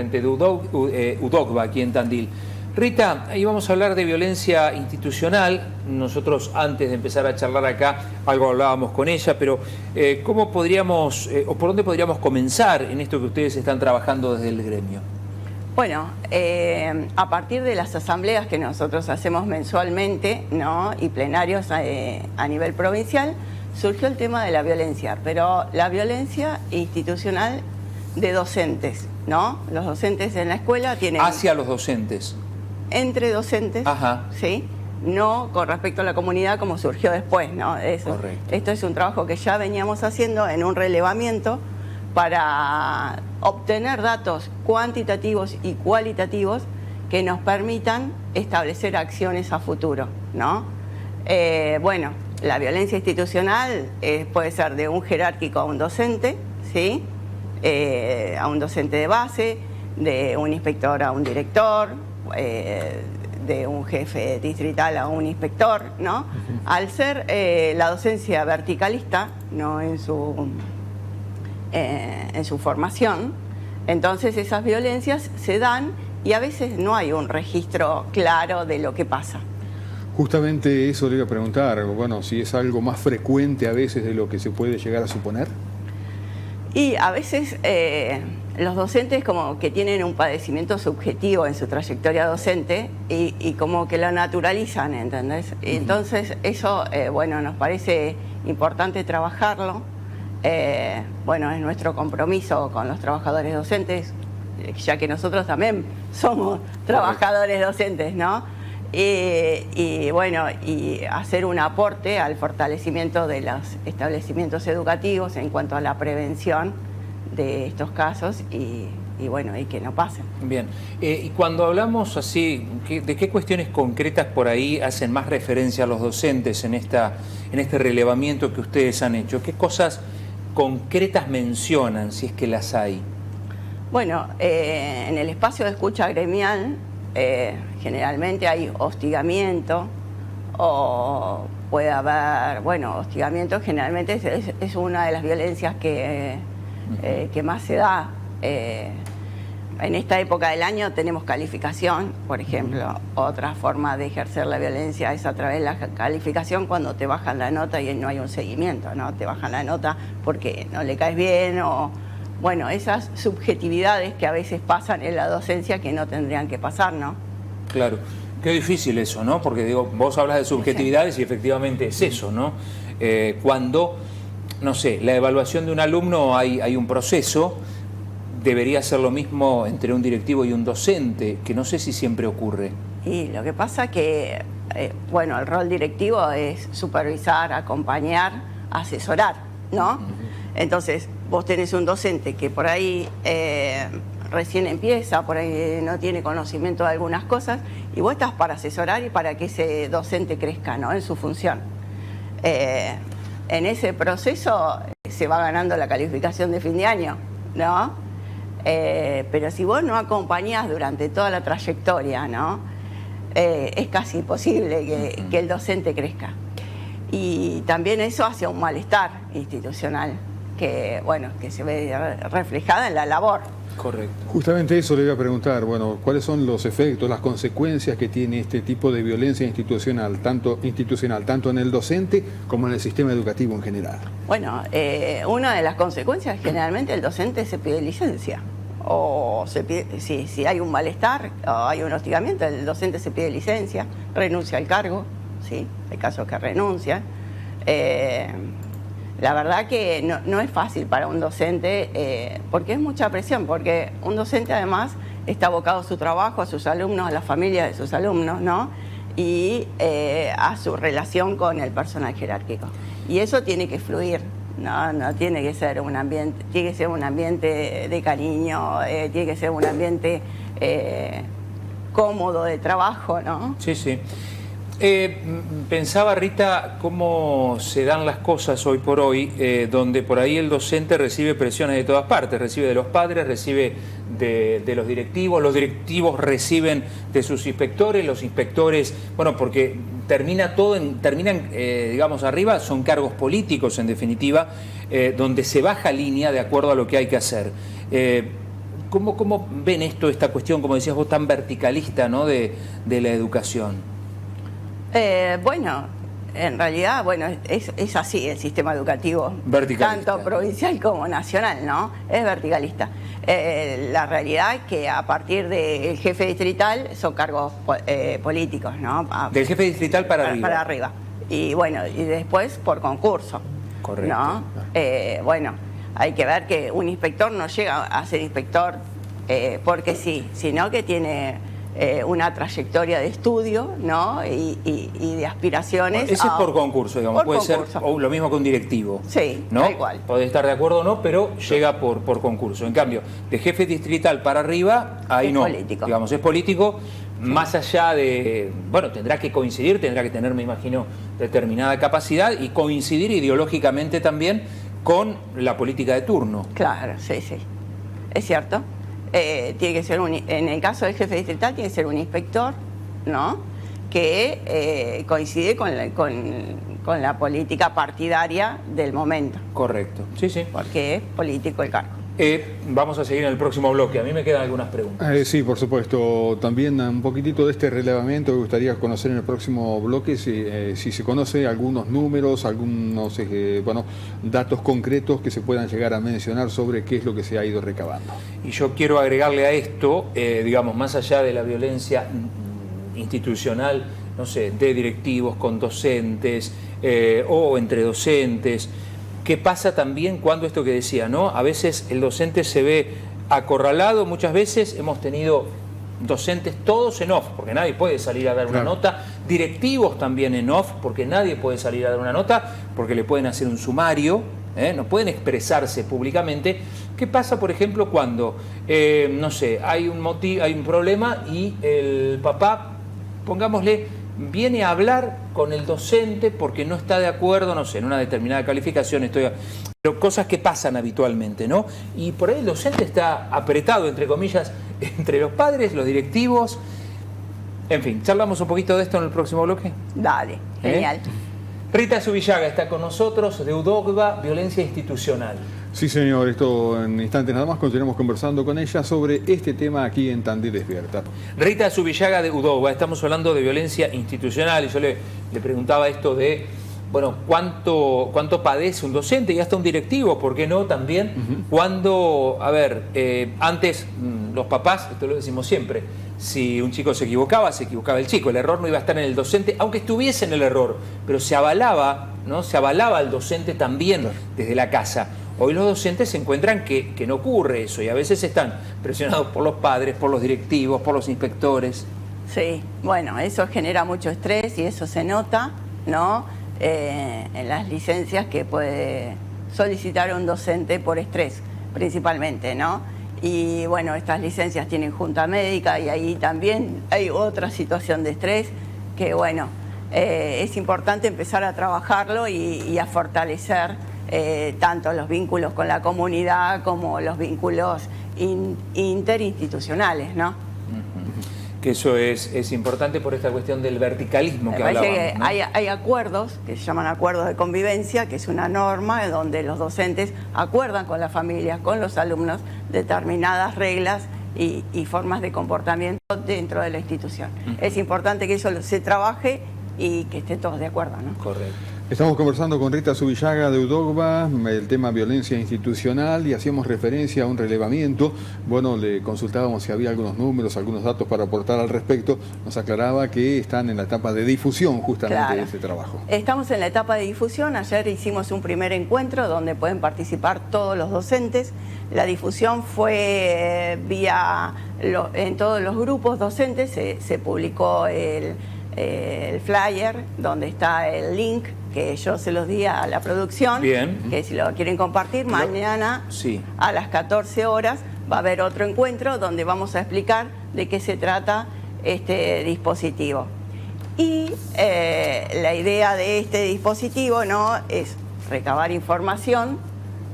frente de UDOCBA, aquí en Tandil. Rita, ahí vamos a hablar de violencia institucional. Nosotros, antes de empezar a charlar acá, algo hablábamos con ella, pero ¿cómo podríamos, o por dónde podríamos comenzar en esto que ustedes están trabajando desde el gremio? Bueno, a partir de las asambleas que nosotros hacemos mensualmente, ¿no?, y plenarios a nivel provincial, surgió el tema de la violencia, pero la violencia institucional de docentes, ¿no? Los docentes en la escuela tienen... Hacia los docentes. Entre docentes, ajá, ¿sí? No con respecto a la comunidad como surgió después, ¿no? Correcto. Esto es un trabajo que ya veníamos haciendo en un relevamiento para obtener datos cuantitativos y cualitativos que nos permitan establecer acciones a futuro, ¿no? Bueno, la violencia institucional puede ser de un jerárquico a un docente, ¿sí? A un docente de base, de un inspector a un director, de un jefe distrital a un inspector, ¿no? Al ser la docencia verticalista, ¿no?, en su formación, entonces esas violencias se dan y a veces no hay un registro claro de lo que pasa. Justamente eso le iba a preguntar, bueno, si es algo más frecuente a veces de lo que se puede llegar a suponer. Y a veces los docentes como que tienen un padecimiento subjetivo en su trayectoria docente y como que lo naturalizan, ¿entendés? Entonces eso, bueno, nos parece importante trabajarlo. Bueno, es nuestro compromiso con los trabajadores docentes, ya que nosotros también somos trabajadores docentes, ¿no? Y bueno, y hacer un aporte al fortalecimiento de los establecimientos educativos en cuanto a la prevención de estos casos y bueno, y que no pasen. Bien, y cuando hablamos así, ¿de qué cuestiones concretas por ahí hacen más referencia a los docentes en este relevamiento que ustedes han hecho? ¿Qué cosas concretas mencionan, si es que las hay? Bueno, en el espacio de escucha gremial generalmente hay hostigamiento o puede haber, bueno, hostigamiento generalmente es una de las violencias que más se da. En esta época del año tenemos calificación, por ejemplo. Otra forma de ejercer la violencia es a través de la calificación cuando te bajan la nota y no hay un seguimiento, ¿no? Te bajan la nota porque no le caes bien o... Bueno, esas subjetividades que a veces pasan en la docencia que no tendrían que pasar, ¿no? Claro. Qué difícil eso, ¿no? Porque digo, vos hablas de subjetividades sí, y efectivamente es eso, ¿no? Cuando, no sé, la evaluación de un alumno hay un proceso, debería ser lo mismo entre un directivo y un docente, que no sé si siempre ocurre. Y lo que pasa que, bueno, el rol directivo es supervisar, acompañar, asesorar, ¿no? Entonces, vos tenés un docente que por ahí recién empieza, por ahí no tiene conocimiento de algunas cosas, y vos estás para asesorar y para que ese docente crezca, ¿no?, en su función. En ese proceso se va ganando la calificación de fin de año, ¿no? Pero si vos no acompañás durante toda la trayectoria, ¿no?, es casi imposible que el docente crezca. Y también eso hace un malestar institucional que, bueno, que se ve reflejada en la labor. Correcto. Justamente eso le iba a preguntar, bueno, ¿cuáles son los efectos, las consecuencias que tiene este tipo de violencia institucional, tanto en el docente como en el sistema educativo en general? Bueno, una de las consecuencias, generalmente el docente se pide licencia. O se pide, si hay un malestar o hay un hostigamiento, el docente se pide licencia, renuncia al cargo, ¿sí? Hay casos que renuncian. La verdad que no es fácil para un docente porque es mucha presión, porque un docente además está abocado a su trabajo, a sus alumnos, a la familia de sus alumnos, ¿no? Y a su relación con el personal jerárquico. Y eso tiene que fluir, no tiene que ser un ambiente, tiene que ser un ambiente de cariño, tiene que ser un ambiente cómodo de trabajo, ¿no? Sí, sí. Pensaba, Rita, cómo se dan las cosas hoy por hoy, donde por ahí el docente recibe presiones de todas partes, recibe de los padres, recibe de los directivos reciben de sus inspectores, los inspectores, bueno, porque terminan, digamos, arriba, son cargos políticos en definitiva, donde se baja línea de acuerdo a lo que hay que hacer. ¿Cómo ven esta cuestión, como decías vos, tan verticalista, ¿no?, de la educación? Bueno, en realidad, bueno, es así el sistema educativo, tanto provincial como nacional, ¿no? Es verticalista. La realidad es que a partir del jefe distrital son cargos políticos, ¿no? Del jefe distrital para arriba. Para arriba. Y bueno, y después por concurso. Correcto. ¿No? Bueno, hay que ver que un inspector no llega a ser inspector porque sí, sino que tiene una trayectoria de estudio, ¿no? y de aspiraciones. Ese es por concurso, digamos. Puede ser o lo mismo que un directivo. Sí, ¿no? igual. Puede estar de acuerdo o no, pero llega por concurso. En cambio, de jefe distrital para arriba, ahí no. Es político. Digamos, es político, más allá de... Bueno, tendrá que coincidir, tendrá que tener, me imagino, determinada capacidad y coincidir ideológicamente también con la política de turno. Claro, sí, sí. Es cierto. Tiene que ser en el caso del jefe distrital tiene que ser un inspector, ¿no?, que coincide con la política partidaria del momento. Correcto, sí, sí. Porque es político el cargo. Vamos a seguir en el próximo bloque. A mí me quedan algunas preguntas. Sí, por supuesto. También un poquitito de este relevamiento me gustaría conocer en el próximo bloque si se conoce algunos números, algunos bueno, datos concretos que se puedan llegar a mencionar sobre qué es lo que se ha ido recabando. Y yo quiero agregarle a esto, digamos, más allá de la violencia institucional, no sé, de directivos con docentes o entre docentes. ¿Qué pasa también cuando esto que decía, ¿no? A veces el docente se ve acorralado, muchas veces hemos tenido docentes todos en off, porque nadie puede salir a dar una nota, directivos también en off, porque nadie puede salir a dar una nota, porque le pueden hacer un sumario, no pueden expresarse públicamente. ¿Qué pasa, por ejemplo, cuando, no sé, hay un problema y el papá, pongámosle, viene a hablar con el docente porque no está de acuerdo, no sé, en una determinada calificación, pero cosas que pasan habitualmente, ¿no? Y por ahí el docente está apretado, entre comillas, entre los padres, los directivos. En fin, ¿charlamos un poquito de esto en el próximo bloque? Dale, genial. Rita Zubillaga está con nosotros, de UDOGBA, Violencia Institucional. Sí, señor, esto en instantes nada más continuamos conversando con ella sobre este tema aquí en Tandil Despierta. Rita Zubillaga de UDOGBA, estamos hablando de violencia institucional y yo le preguntaba esto de, bueno, cuánto padece un docente y hasta un directivo, ¿por qué no? También cuando, a ver, antes los papás, esto lo decimos siempre, si un chico se equivocaba el chico, el error no iba a estar en el docente, aunque estuviese en el error, pero se avalaba, ¿no? Se avalaba al docente también desde la casa. Hoy los docentes se encuentran que no ocurre eso y a veces están presionados por los padres, por los directivos, por los inspectores. Sí, bueno, eso genera mucho estrés y eso se nota, ¿no? En las licencias que puede solicitar un docente por estrés, principalmente, ¿no? Y bueno, estas licencias tienen junta médica y ahí también hay otra situación de estrés que, bueno, es importante empezar a trabajarlo y a fortalecer tanto los vínculos con la comunidad como los vínculos interinstitucionales, ¿no? Que eso es importante por esta cuestión del verticalismo que hablábamos, ¿no? Hay acuerdos que se llaman acuerdos de convivencia, que es una norma donde los docentes acuerdan con las familias, con los alumnos, determinadas reglas y formas de comportamiento dentro de la institución. Es importante que eso se trabaje y que estén todos de acuerdo, ¿no? Correcto. Estamos conversando con Rita Zubillaga de UDOGBA, el tema violencia institucional, y hacíamos referencia a un relevamiento. Bueno, le consultábamos si había algunos números, algunos datos para aportar al respecto. Nos aclaraba que están en la etapa de difusión justamente de este trabajo. Estamos en la etapa de difusión. Ayer hicimos un primer encuentro donde pueden participar todos los docentes. La difusión fue en todos los grupos docentes, se publicó el flyer donde está el link que yo se los di a la producción. Bien. Que si lo quieren compartir, mañana a las 14 horas va a haber otro encuentro donde vamos a explicar de qué se trata este dispositivo. Y la idea de este dispositivo, ¿no?, es recabar información,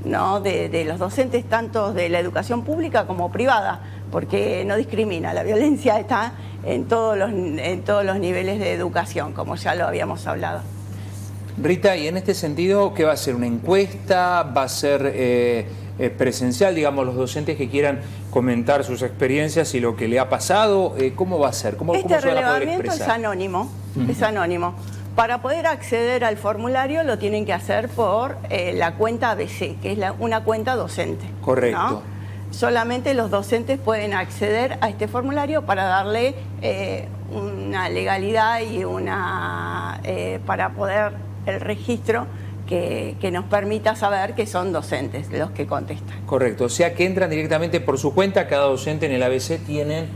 ¿no?, de los docentes, tanto de la educación pública como privada, porque no discrimina. La violencia está en todos los niveles de educación, como ya lo habíamos hablado. Rita, y en este sentido, ¿qué va a ser? ¿Una encuesta? ¿Va a ser presencial, digamos, los docentes que quieran comentar sus experiencias y lo que le ha pasado? ¿Cómo va a ser? ¿Cómo este se van a poder relevamiento es expresar? anónimo, es anónimo. Para poder acceder al formulario lo tienen que hacer por la cuenta ABC, que es una cuenta docente. Correcto. ¿No? Solamente los docentes pueden acceder a este formulario para darle una legalidad y para poder el registro que nos permita saber que son docentes los que contestan. Correcto, o sea que entran directamente por su cuenta, cada docente en el ABC tienen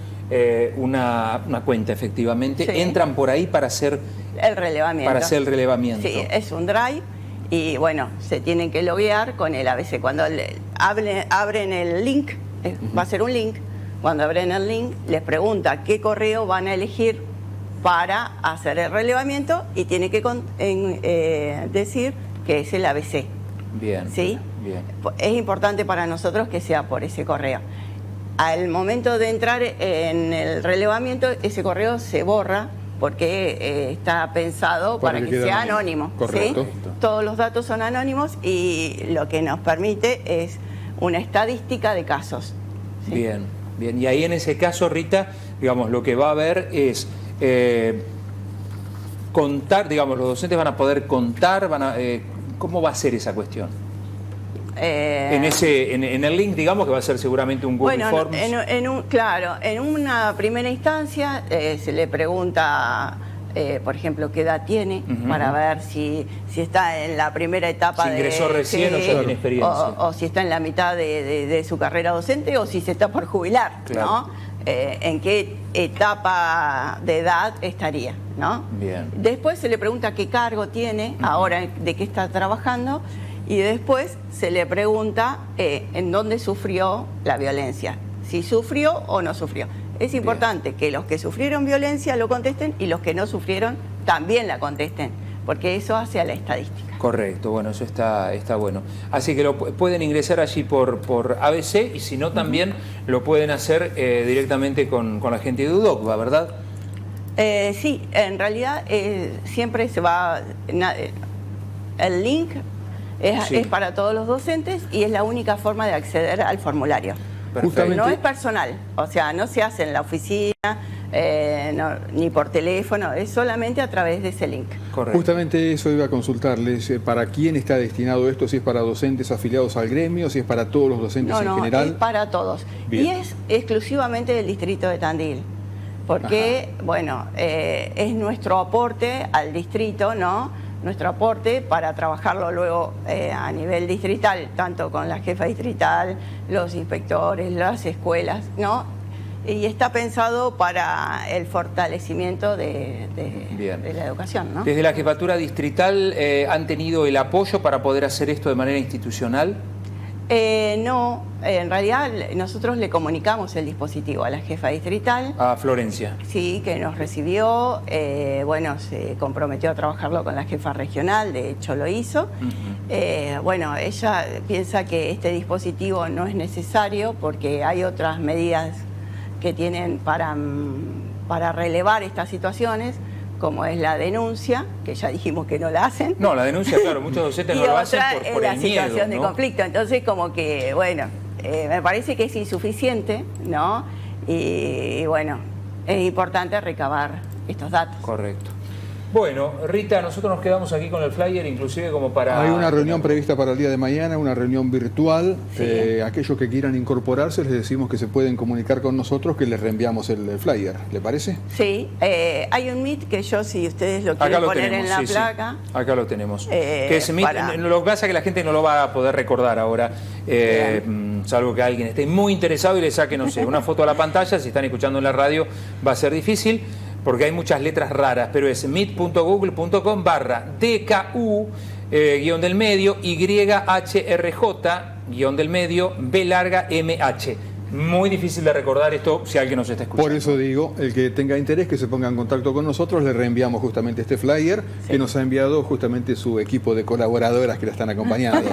una cuenta efectivamente, Sí. Entran por ahí para hacer el relevamiento. relevamiento. Sí, es un drive y bueno, se tienen que loguear con el ABC. Cuando abren el link, va a ser un link, cuando abren el link les pregunta qué correo van a elegir para hacer el relevamiento y tiene que decir que es el ABC. Bien, ¿Sí? bien. Es importante para nosotros que sea por ese correo. Al momento de entrar en el relevamiento, ese correo se borra porque está pensado para que sea anónimo. Correcto. ¿Sí? Todos los datos son anónimos y lo que nos permite es una estadística de casos. ¿Sí? Bien, bien. Y ahí en ese caso, Rita, digamos, lo que va a haber es contar, digamos, los docentes van a poder contar, ¿cómo va a ser esa cuestión? En el link, digamos, que va a ser seguramente un Google Forms. Claro, en una primera instancia se le pregunta, por ejemplo, qué edad tiene, para ver si está en la primera etapa. Si ingresó recién o ya tiene experiencia. O si está en la mitad de su carrera docente o si se está por jubilar, claro. ¿no? En qué etapa de edad estaría, ¿no? Bien. Después se le pregunta qué cargo tiene, ahora de qué está trabajando. Y después se le pregunta en dónde sufrió la violencia, si sufrió o no sufrió. Es importante que los que sufrieron violencia lo contesten y los que no sufrieron también la contesten, porque eso hace a la estadística. Correcto, bueno, eso está bueno. Así que pueden ingresar allí por ABC y si no también lo pueden hacer directamente con la gente de UDOCVA, ¿verdad? Sí, en realidad siempre se va... el link... Es para todos los docentes y es la única forma de acceder al formulario. No es personal, o sea, no se hace en la oficina, ni por teléfono, es solamente a través de ese link. Correcto. Justamente eso iba a consultarles, ¿para quién está destinado esto? Si es para docentes afiliados al gremio, si es para todos los docentes en general. No, es para todos. Bien. Y es exclusivamente del distrito de Tandil, porque, bueno, es nuestro aporte al distrito, ¿no? Nuestro aporte para trabajarlo luego a nivel distrital, tanto con la jefa distrital, los inspectores, las escuelas, ¿no? Y está pensado para el fortalecimiento de la educación, ¿no? Desde la jefatura distrital, ¿han tenido el apoyo para poder hacer esto de manera institucional? No, en realidad nosotros le comunicamos el dispositivo a la jefa distrital. A Florencia. Sí, que nos recibió, bueno, se comprometió a trabajarlo con la jefa regional, de hecho lo hizo. Bueno, ella piensa que este dispositivo no es necesario porque hay otras medidas que tienen para relevar estas situaciones, como es la denuncia, que ya dijimos que no la hacen. No, la denuncia, claro, muchos docentes no lo hacen por la el miedo, situación de conflicto. Entonces, como que, bueno, me parece que es insuficiente, ¿no? Y bueno, es importante recabar estos datos. Correcto. Bueno, Rita, nosotros nos quedamos aquí con el flyer, inclusive como para... Hay una reunión prevista para el día de mañana, una reunión virtual. Sí. Aquellos que quieran incorporarse, les decimos que se pueden comunicar con nosotros, que les reenviamos el flyer. ¿Le parece? Sí, hay un Meet que yo, si ustedes lo quieren poner en la placa... Sí. Acá lo tenemos. Que es Meet, lo que pasa es que la gente no lo va a poder recordar ahora, salvo que alguien esté muy interesado y le saque, no sé, una foto a la pantalla. Si están escuchando en la radio va a ser difícil, porque hay muchas letras raras, pero es meet.google.com/DKU guión del medio YHRJ guión del medio B larga MH. Muy difícil de recordar esto si alguien nos está escuchando. Por eso digo, el que tenga interés que se ponga en contacto con nosotros, le reenviamos justamente este flyer que nos ha enviado justamente su equipo de colaboradoras que la están acompañando.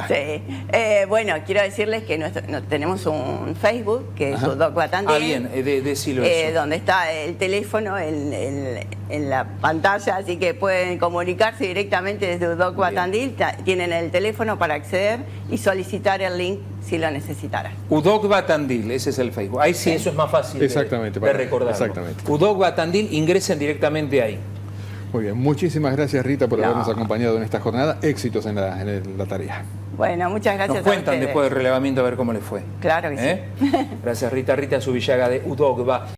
Sí. Bueno, quiero decirles que tenemos un Facebook que es UDOCVA Tandil. Bien, decilo eso. Donde está el teléfono, en la pantalla, así que pueden comunicarse directamente desde UDOCVA Tandil. Tienen el teléfono para acceder y solicitar el link si lo necesitaran. UDOCVA Tandil, ese es el Facebook. Ahí sí, eso es más fácil exactamente, de recordarlo. Exactamente. UDOCVA Tandil, ingresen directamente ahí. Muy bien, muchísimas gracias Rita por habernos acompañado en esta jornada. Éxitos en la tarea. Bueno, muchas gracias. Nos cuentan a ustedes después del relevamiento a ver cómo les fue. Claro que sí. Gracias Rita Subillaga de UDOCVA.